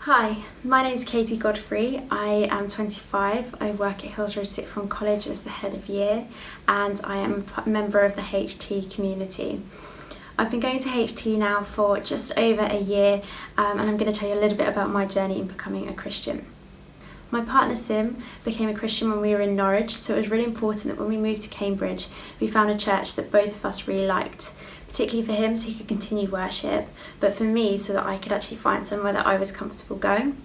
Hi, my name is Katie Godfrey. I am 25. I work at Hills Road Sixth Form College as the head of year, and I am a member of the HT community. I've been going to HT now for just over a year, and I'm going to tell you a little bit about my journey in becoming a Christian. My partner Sim became a Christian when we were in Norwich, so it was really important that when we moved to Cambridge, we found a church that both of us really liked, particularly for him so he could continue worship, but for me so that I could actually find somewhere that I was comfortable going.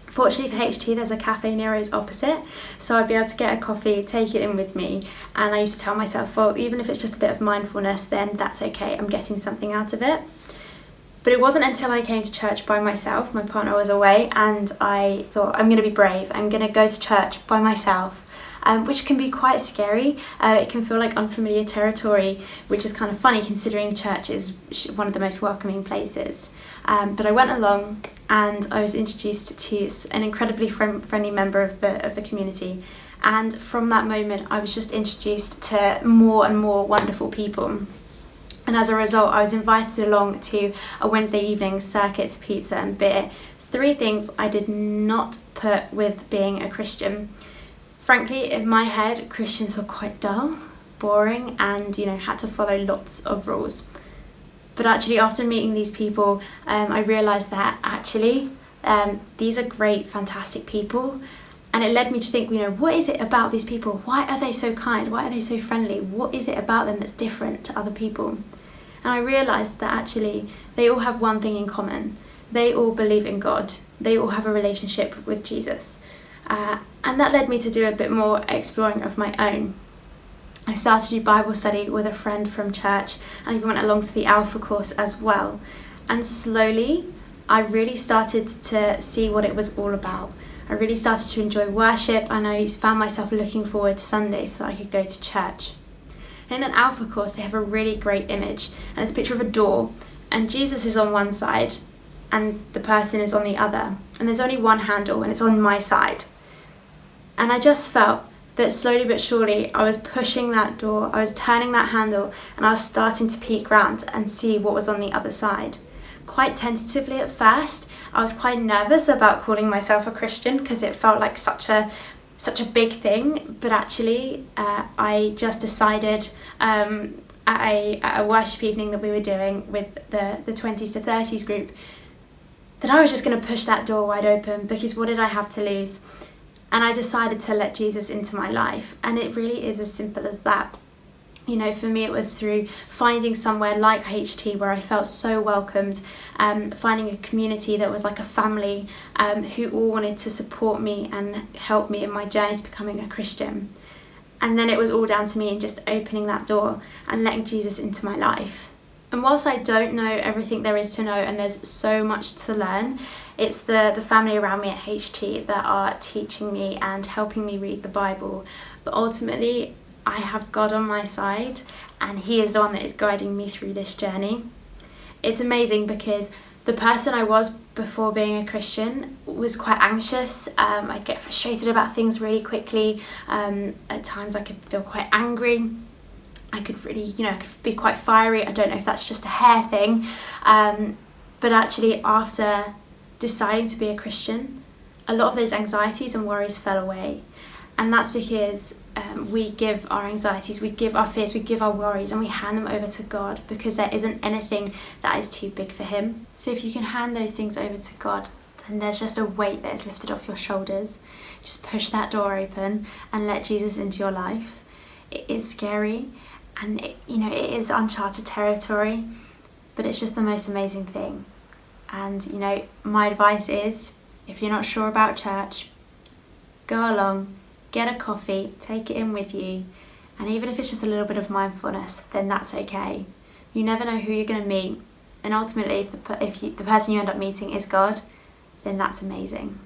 Fortunately for HT, there's a Cafe Nero's opposite, so I'd be able to get a coffee, take it in with me, and I used to tell myself, well, even if it's just a bit of mindfulness, then that's okay, I'm getting something out of it. But it wasn't until I came to church by myself, my partner was away, and I thought, I'm going to be brave, I'm going to go to church by myself, which can be quite scary. It can feel like unfamiliar territory, which is kind of funny considering church is one of the most welcoming places. But I went along and I was introduced to an incredibly friendly member of the community. And from that moment, I was just introduced to more and more wonderful people. And as a result, I was invited along to a Wednesday evening circuits, pizza and beer. 3 things I did not put with being a Christian. Frankly, in my head, Christians were quite dull, boring, and had to follow lots of rules. But actually, after meeting these people, I realised that actually these are great, fantastic people. And it led me to think, what is it about these people? Why are they so kind? Why are they so friendly? What is it about them that's different to other people? And I realised that actually they all have one thing in common. They all believe in God. They all have a relationship with Jesus. And that led me to do a bit more exploring of my own. I started to do Bible study with a friend from church, and I even went along to the Alpha course as well. And slowly, I really started to see what it was all about. I really started to enjoy worship, and I found myself looking forward to Sunday so that I could go to church. In an Alpha course, they have a really great image, and it's a picture of a door, and Jesus is on one side, and the person is on the other. And there's only one handle, and it's on my side. And I just felt that slowly but surely I was pushing that door, I was turning that handle, and I was starting to peek round and see what was on the other side. Quite tentatively at first, I was quite nervous about calling myself a Christian because it felt like such a big thing, but actually I just decided at a worship evening that we were doing with the 20s to 30s group that I was just going to push that door wide open, because what did I have to lose? And I decided to let Jesus into my life. And it really is as simple as that. For me, it was through finding somewhere like HT where I felt so welcomed, finding a community that was like a family who all wanted to support me and help me in my journey to becoming a Christian. And then it was all down to me in just opening that door and letting Jesus into my life. And whilst I don't know everything there is to know, and there's so much to learn, it's the family around me at HT that are teaching me and helping me read the Bible. But ultimately, I have God on my side, and He is the one that is guiding me through this journey. It's amazing because the person I was before being a Christian was quite anxious. I'd get frustrated about things really quickly. At times I could feel quite angry. I could really, I could be quite fiery. I don't know if that's just a hair thing. But actually, after deciding to be a Christian, a lot of those anxieties and worries fell away. And that's because we give our anxieties, we give our fears, we give our worries, and we hand them over to God, because there isn't anything that is too big for Him. So if you can hand those things over to God, then there's just a weight that is lifted off your shoulders. Just push that door open and let Jesus into your life. It is scary, and it is uncharted territory, but it's just the most amazing thing. And my advice is, if you're not sure about church, go along, get a coffee, take it in with you, and even if it's just a little bit of mindfulness, then that's okay. You never know who you're going to meet, and ultimately if the person you end up meeting is God, then that's amazing.